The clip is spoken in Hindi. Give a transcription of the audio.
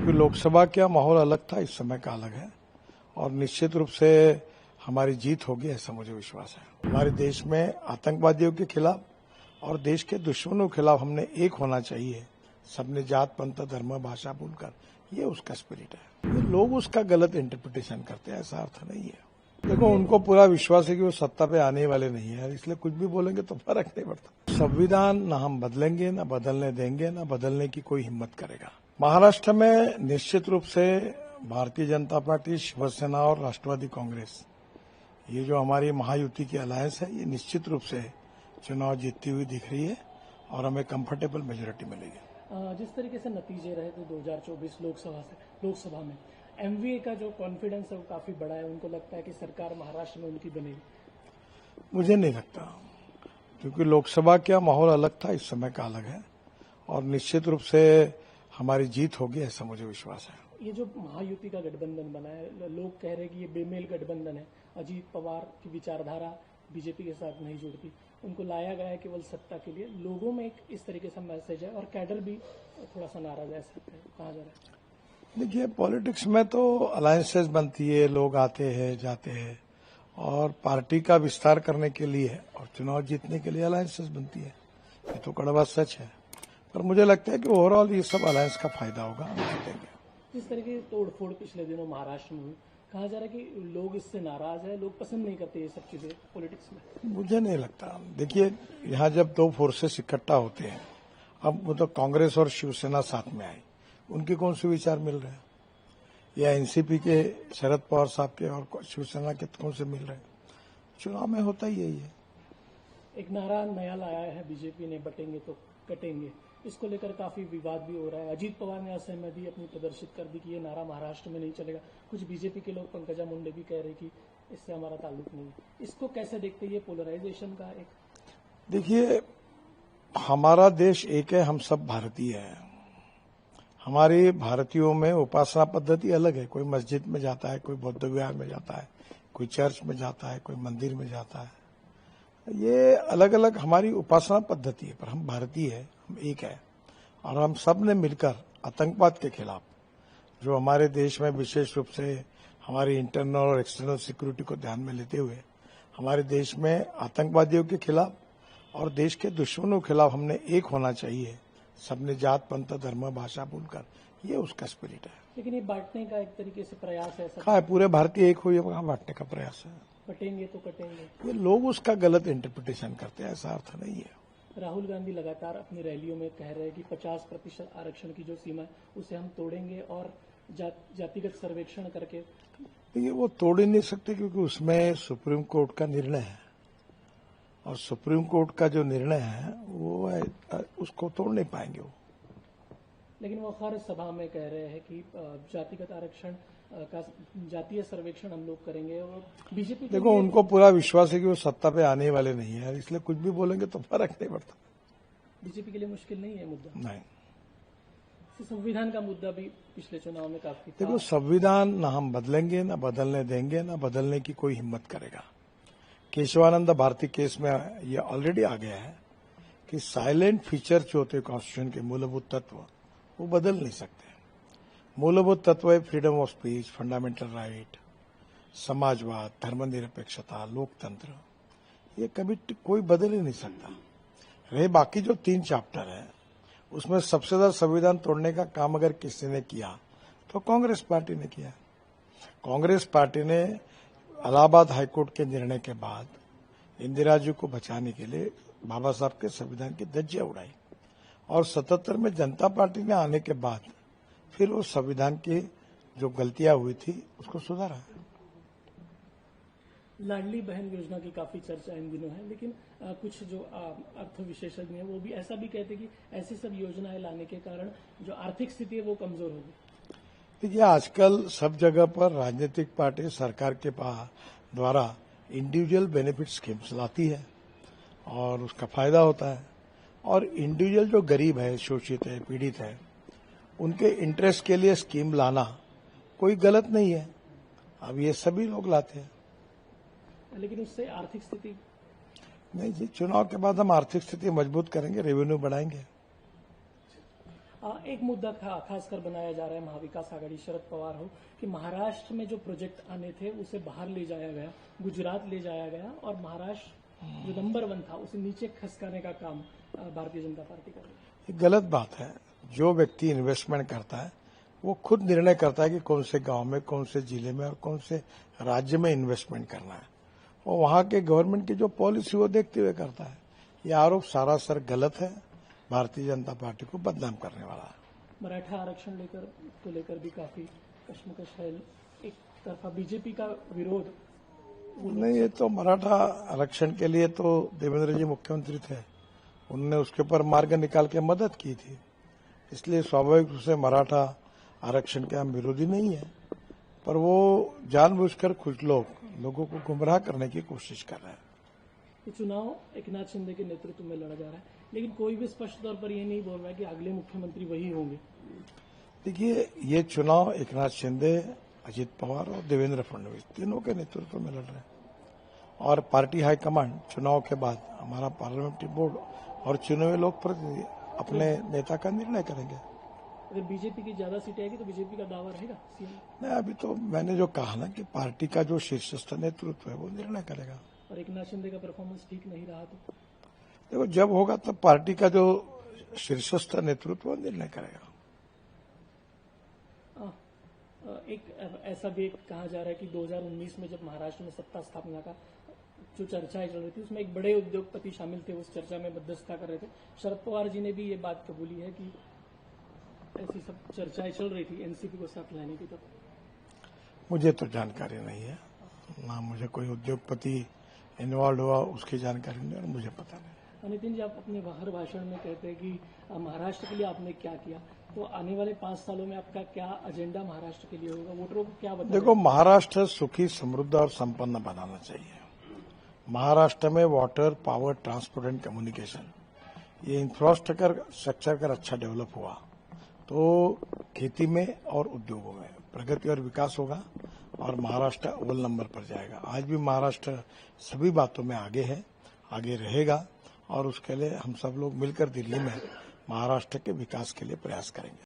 क्योंकि लोकसभा का माहौल अलग था, इस समय का अलग है और निश्चित रूप से हमारी जीत होगी, ऐसा मुझे विश्वास है। हमारे देश में आतंकवादियों के खिलाफ और देश के दुश्मनों के खिलाफ हमने एक होना चाहिए, सबने जात पंथ धर्म भाषा भूलकर, ये उसका स्पिरिट है। ये लोग उसका गलत इंटरप्रिटेशन करते हैं, ऐसा अर्थ नहीं है। देखो, उनको पूरा विश्वास है कि वो सत्ता पे आने वाले नहीं है, इसलिए कुछ भी बोलेंगे तो फर्क नहीं पड़ता। संविधान न हम बदलेंगे, न बदलने देंगे, न बदलने की कोई हिम्मत करेगा। महाराष्ट्र में निश्चित रूप से भारतीय जनता पार्टी, शिवसेना और राष्ट्रवादी कांग्रेस, ये जो हमारी महायुति की अलायंस है, ये निश्चित रूप से चुनाव जीतती हुई दिख रही है और हमें कंफर्टेबल मेजोरिटी मिलेगी। जिस तरीके से नतीजे रहे थे 2024 लोकसभा में एमवीए का जो कॉन्फिडेंस है वो काफी बड़ा है, उनको लगता है कि सरकार महाराष्ट्र में उनकी बनेगी। मुझे नहीं लगता, क्योंकि लोकसभा का माहौल अलग था, इस समय का अलग है और निश्चित रूप से हमारी जीत होगी, ऐसा मुझे विश्वास है। ये जो महायुति का गठबंधन बना है, लोग कह रहे हैं कि ये बेमेल गठबंधन है। अजीत पवार की विचारधारा बीजेपी के साथ नहीं जुड़ती, उनको लाया गया है केवल सत्ता के लिए। लोगों में एक इस तरीके से मैसेज है और कैडर भी थोड़ा सा नाराज है, कहा जा रहा है। देखिए, पॉलिटिक्स में तो अलायंसेस बनती है, लोग आते हैं जाते हैं और पार्टी का विस्तार करने के लिए और चुनाव जीतने के लिए अलायंसेस बनती है, ये तो कड़वा सच है। पर मुझे लगता है कि ओवरऑल ये सब अलायंस का फायदा होगा, हम जीतेंगे। जिस तरह की तोड़फोड़ पिछले दिनों महाराष्ट्र में हुई, कहा जा रहा है कि लोग इससे नाराज है, लोग पसंद नहीं करते ये सब चीजें पॉलिटिक्स में। मुझे नहीं लगता। देखिए, यहाँ जब दो फोर्सेस इकट्ठा होते हैं, अब वो तो कांग्रेस और शिवसेना साथ में आई, उनके कौन से विचार मिल रहे हैं, या एनसीपी के शरद पवार साहब के और शिवसेना के कौन से मिल रहे हैं। चुनाव में होता ही यही है। एक नारा नया लाया है बीजेपी ने, बटेंगे तो कटेंगे, इसको लेकर काफी विवाद भी हो रहा है। अजीत पवार ने असहमति अपनी प्रदर्शित कर दी कि ये नारा महाराष्ट्र में नहीं चलेगा। कुछ बीजेपी के लोग, पंकजा मुंडे भी कह रहे कि इससे हमारा ताल्लुक नहीं। इसको कैसे देखते हैं, ये पोलराइजेशन का एक? देखिए, हमारा देश एक है, हम सब भारतीय हैं। हमारे भारतीयों में उपासना पद्धति अलग है, कोई मस्जिद में जाता है, कोई बौद्ध विहार में जाता है, कोई चर्च में जाता है, कोई मंदिर में जाता है। ये अलग अलग हमारी उपासना पद्धति है, पर हम भारतीय हैं, हम एक है और हम सब ने मिलकर आतंकवाद के खिलाफ, जो हमारे देश में विशेष रूप से हमारी इंटरनल और एक्सटर्नल सिक्योरिटी को ध्यान में लेते हुए हमारे देश में आतंकवादियों के खिलाफ और देश के दुश्मनों के खिलाफ हमने एक होना चाहिए, सबने जात पंथ धर्म भाषा भूलकर, ये उसका स्पिरिट है। लेकिन ये बांटने का एक तरीके से प्रयास है। कहाँ है पूरे भारतीय एक हुए, कहाँ बांटने का प्रयास है। बटेंगे तो कटेंगे, ये लोग उसका गलत इंटरप्रिटेशन करते हैं, ऐसा अर्थ नहीं है। राहुल गांधी लगातार अपनी रैलियों में कह रहे हैं कि 50% आरक्षण की जो सीमा है उसे हम तोड़ेंगे और जातिगत सर्वेक्षण करके। ये वो तोड़ ही नहीं सकते, क्योंकि उसमें सुप्रीम कोर्ट का निर्णय है और सुप्रीम कोर्ट का जो निर्णय है वो है, उसको तोड़ नहीं पाएंगे वो। लेकिन वो हर सभा में कह रहे हैं कि जातिगत आरक्षण का जातीय सर्वेक्षण हम लोग करेंगे और बीजेपी। देखो, उनको पूरा विश्वास है कि वो सत्ता पे आने वाले नहीं है, इसलिए कुछ भी बोलेंगे तो फर्क नहीं पड़ता। बीजेपी के लिए मुश्किल नहीं है मुद्दा? नहीं। संविधान का मुद्दा भी पिछले चुनाव में काफी था। देखो, संविधान न हम बदलेंगे, न बदलने देंगे, न बदलने की कोई हिम्मत करेगा। केशवानंद भारती केस में ये ऑलरेडी आ गया है कि साइलेंट फीचर जो होते कॉन्स्टिट्यूशन के मूलभूत तत्व, वो बदल नहीं सकते। मूलभूत तत्व है freedom of speech, fundamental right, समाजवाद, धर्मनिरपेक्षता, लोकतंत्र, ये कभी कोई बदल ही नहीं सकता। रहे बाकी जो 3 चैप्टर है, उसमें सबसे ज्यादा संविधान तोड़ने का काम अगर किसी ने किया तो कांग्रेस पार्टी ने किया। कांग्रेस पार्टी ने इलाहाबाद हाईकोर्ट के निर्णय के बाद इंदिरा जी को बचाने के लिए बाबा साहब के संविधान की धज्जियां उड़ाई और 77 में जनता पार्टी ने आने के बाद फिर उस संविधान की जो गलतियां हुई थी उसको सुधारा। लाडली बहन योजना की काफी चर्चा इन दिनों है, लेकिन कुछ जो अर्थ विशेषज्ञ हैं वो भी ऐसा भी कहते हैं कि ऐसी सब योजनाएं लाने के कारण जो आर्थिक स्थिति है वो कमजोर होगी। देखिए, आजकल सब जगह पर राजनीतिक पार्टी सरकार के द्वारा इंडिविजुअल बेनिफिट स्कीम्स लाती है और उसका फायदा होता है, और इंडिविजुअल जो गरीब है, शोषित है, पीड़ित है, उनके इंटरेस्ट के लिए स्कीम लाना कोई गलत नहीं है। अब ये सभी लोग लाते हैं, लेकिन उससे आर्थिक स्थिति नहीं जी। चुनाव के बाद हम आर्थिक स्थिति मजबूत करेंगे, रेवेन्यू बढ़ाएंगे। एक मुद्दा खासकर बनाया जा रहा है महाविकास आघाड़ी शरद पवार हो कि महाराष्ट्र में जो प्रोजेक्ट आने थे उसे बाहर ले जाया गया, गुजरात ले जाया गया और महाराष्ट्र जो नंबर 1 था उसे नीचे खसकाने का काम भारतीय जनता पार्टी कर रही है। ये गलत बात है। जो व्यक्ति इन्वेस्टमेंट करता है वो खुद निर्णय करता है कि कौन से गांव में, कौन से जिले में और कौन से राज्य में इन्वेस्टमेंट करना है, और वहां के गवर्नमेंट की जो पॉलिसी वो देखते हुए करता है। ये आरोप सरासर गलत है, भारतीय जनता पार्टी को बदनाम करने वाला है। मराठा आरक्षण लेकर भी काफी कश्मकश है। एक तरफा बीजेपी का विरोध नहीं, ये तो मराठा आरक्षण के लिए तो देवेंद्र जी मुख्यमंत्री थे, उनने उसके ऊपर मार्ग निकाल के मदद की थी, इसलिए स्वाभाविक रूप से मराठा आरक्षण के हम विरोधी नहीं है, पर वो जानबूझकर कुछ लोगों को गुमराह करने की कोशिश कर रहे हैं। तो चुनाव एकनाथ शिंदे के नेतृत्व में लड़ा जा रहा है, लेकिन कोई भी स्पष्ट तौर पर ये नहीं बोल रहा है कि अगले मुख्यमंत्री वही होंगे। देखिए, ये चुनाव एकनाथ शिंदे, अजित पवार और देवेंद्र फडणवीस तीनों के नेतृत्व में लड़ रहे हैं, और पार्टी हाईकमांड चुनाव के बाद हमारा पार्लियामेंट्री बोर्ड और चुने हुए लोक प्रतिनिधि अपने नेता का निर्णय करेंगे। अगर बीजेपी की ज्यादा सीटें आएगी तो बीजेपी का दावा रहेगा सीएम? नहीं, अभी तो मैंने जो कहा ना कि पार्टी का जो शीर्षस्थ नेतृत्व है वो निर्णय करेगा। और एकनाथ शिंदे का परफॉर्मेंस ठीक नहीं रहा तो देखो, जब होगा तब पार्टी का जो शीर्षस्थ नेतृत्व वो निर्णय करेगा। एक ऐसा भी कहा जा रहा है कि 2019 में जब महाराष्ट्र में सत्ता स्थापना का जो चर्चाएं चल रही थी उसमें एक बड़े उद्योगपति शामिल थे, उस चर्चा में मध्यस्थता कर रहे थे। शरद पवार जी ने भी ये बात कबूली है कि ऐसी सब चर्चाएं चल रही थी एनसीपी को साथ लाने की। तब मुझे तो जानकारी नहीं है, ना मुझे कोई उद्योगपति इन्वॉल्व हुआ उसकी जानकारी नहीं, और मुझे पता नहीं। नितिन जी, आप अपने हर भाषण में कहते हैं कि महाराष्ट्र के लिए आपने क्या किया, तो आने वाले 5 सालों में आपका क्या एजेंडा महाराष्ट्र के लिए होगा, वोटरों को क्या बताएं? देखो, महाराष्ट्र सुखी, समृद्ध और संपन्न बनाना चाहिए। महाराष्ट्र में water, power, transport and communication, ये इंफ्रास्ट्रक्चर अगर अच्छा डेवलप हुआ तो खेती में और उद्योगों में प्रगति और विकास होगा, और महाराष्ट्र अव्वल नंबर पर जाएगा। आज भी महाराष्ट्र सभी बातों में आगे है, आगे रहेगा, और उसके लिए हम सब लोग मिलकर दिल्ली में महाराष्ट्र के विकास के लिए प्रयास करेंगे।